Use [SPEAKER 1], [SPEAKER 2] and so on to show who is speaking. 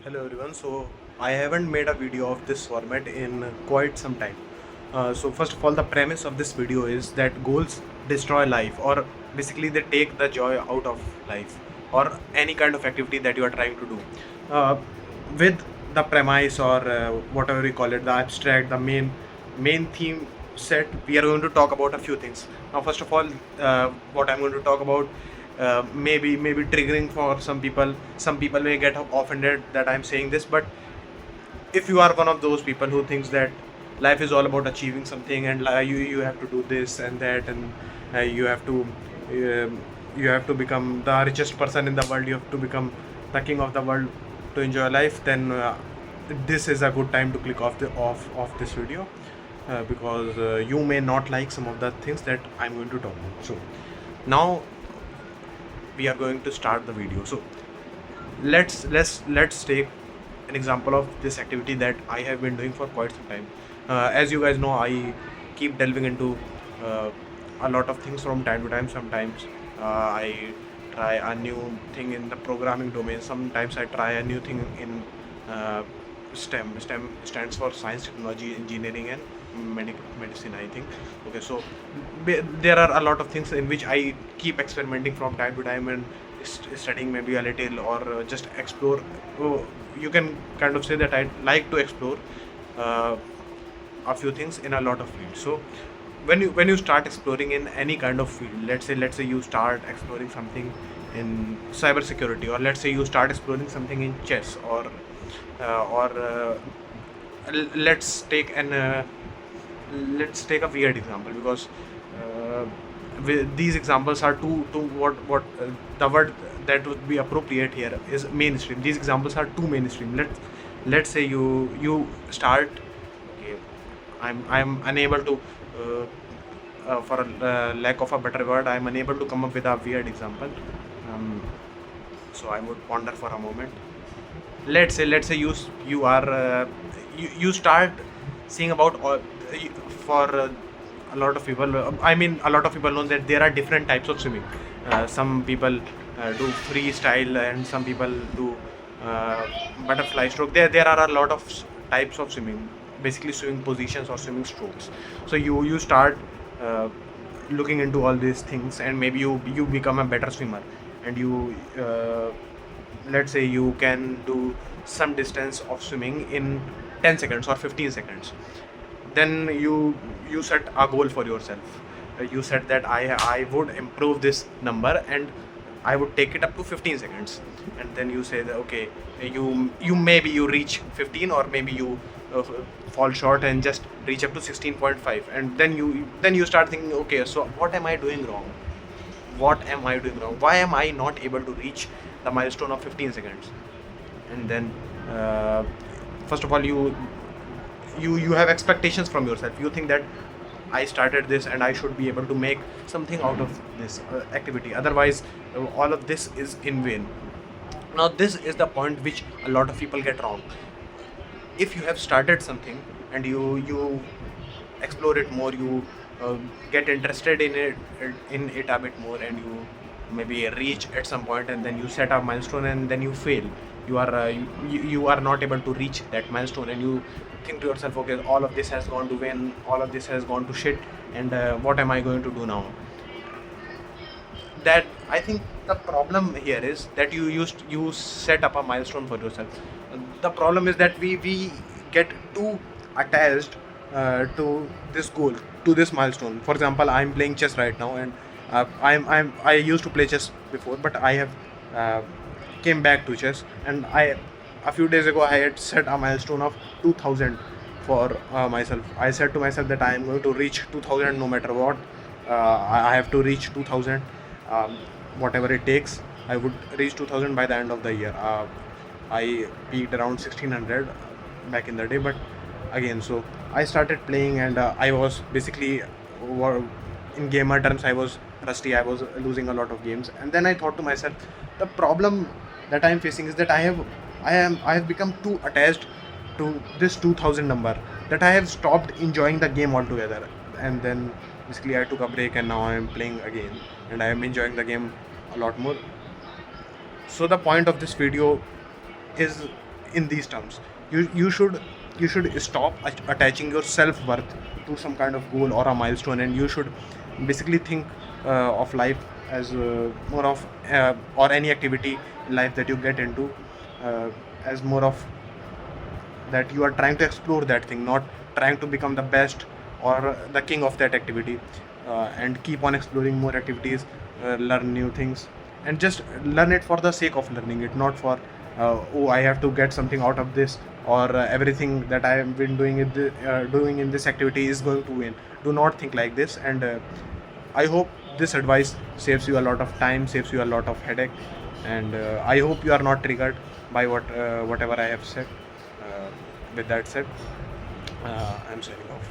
[SPEAKER 1] Hello everyone. So I haven't made a video of this format in quite some time. So first of all, the premise of this video is that goals destroy life, or basically they take the joy out of life, or any kind of activity that you are trying to do. Uh, with the premise or whatever you call it, the abstract, the main theme set, we are going to talk about a few things. Now, first of all, what I'm going to talk about maybe triggering for some people. Some people may get offended that I'm saying this, but if you are one of those people who thinks that life is all about achieving something and you have to do this and that, and you have to become the richest person in the world, you have to become the king of the world to enjoy life, then this is a good time to click off this video, because you may not like some of the things that I'm going to talk about. So now we are going to start the video. So let's take an example of this activity that I have been doing for quite some time. As you guys know, I keep delving into uh, a lot of things from time to time. Sometimes I try a new thing in the programming domain. Sometimes I try a new thing in uh, STEM. STEM stands for science, technology, engineering, and medicine, I think. Okay, so there are a lot of things in which I keep experimenting from time to time and studying maybe a little, or just explore. Oh, you can kind of say that I like to explore uh, a few things in a lot of fields. So when you start exploring in any kind of field, let's say you start exploring something in cybersecurity, or let's say you start exploring something in chess, or let's take an let's take a weird example, because uh, these examples are too what the word that would be appropriate here is mainstream. These examples are too mainstream. Let's say you start. Okay, I'm unable to for lack of a better word, I'm unable to come up with a weird example. um, so I would ponder for a moment. Let's say you are you start seeing about for a lot of people, I mean, a lot of people know that there are different types of swimming. Some people do freestyle, and some people do uh, butterfly stroke. There are a lot of types of swimming, basically swimming positions or swimming strokes. So you start uh, looking into all these things, and maybe you become a better swimmer, and you let's say you can do some distance of swimming in 10 seconds or 15 seconds. Then you set a goal for yourself. You said that I would improve this number, and I would take it up to 15 seconds. And then you say that, okay, you maybe you reach 15, or maybe you fall short and just reach up to 16.5. And then you start thinking, okay, so what am I doing wrong? Why am I not able to reach the milestone of 15 seconds? And then uh, first of all, you have expectations from yourself. You think that I started this and I should be able to make something out of this activity, otherwise all of this is in vain. Now this is the point which a lot of people get wrong. If you have started something and you explore it more, you get interested in it a bit more, and you maybe reach at some point, and then you set a milestone and then you fail. You are not able to reach that milestone, and you think to yourself, okay, all of this has gone to vain, all of this has gone to shit, and what am I going to do now? That I think the problem here is that you set up a milestone for yourself. The problem is that we get too attached to this goal, to this milestone. For example, I'm playing chess right now, and I used to play chess before, but I have uh, came back to chess, and I a few days ago I had set a milestone of 2000 for myself. I said to myself that I am going to reach 2000 no matter what. I have to reach 2000, um, whatever it takes. I would reach 2000 by the end of the year. I peaked around 1600 back in the day, but again, so I started playing, and I was basically, in gamer terms, I was rusty. I was losing a lot of games, and then I thought to myself, the problem that I'm facing is that I have become too attached to this 2000 number, that I have stopped enjoying the game altogether. And then basically I took a break, and now I'm playing again, and I am enjoying the game a lot more. So the point of this video is in these terms. You should stop attaching your self-worth to some kind of goal or a milestone, and you should basically think of life as more of or any activity in life that you get into as more of that you are trying to explore that thing, not trying to become the best or the king of that activity, and keep on exploring more activities, learn new things, and just learn it for the sake of learning it, not for oh, I have to get something out of this, or everything that I have been doing in this activity is going to win. Do not think like this, and I hope this advice saves you a lot of time, saves you a lot of headache, and I hope you are not triggered by whatever I have said. With that said, I'm signing off.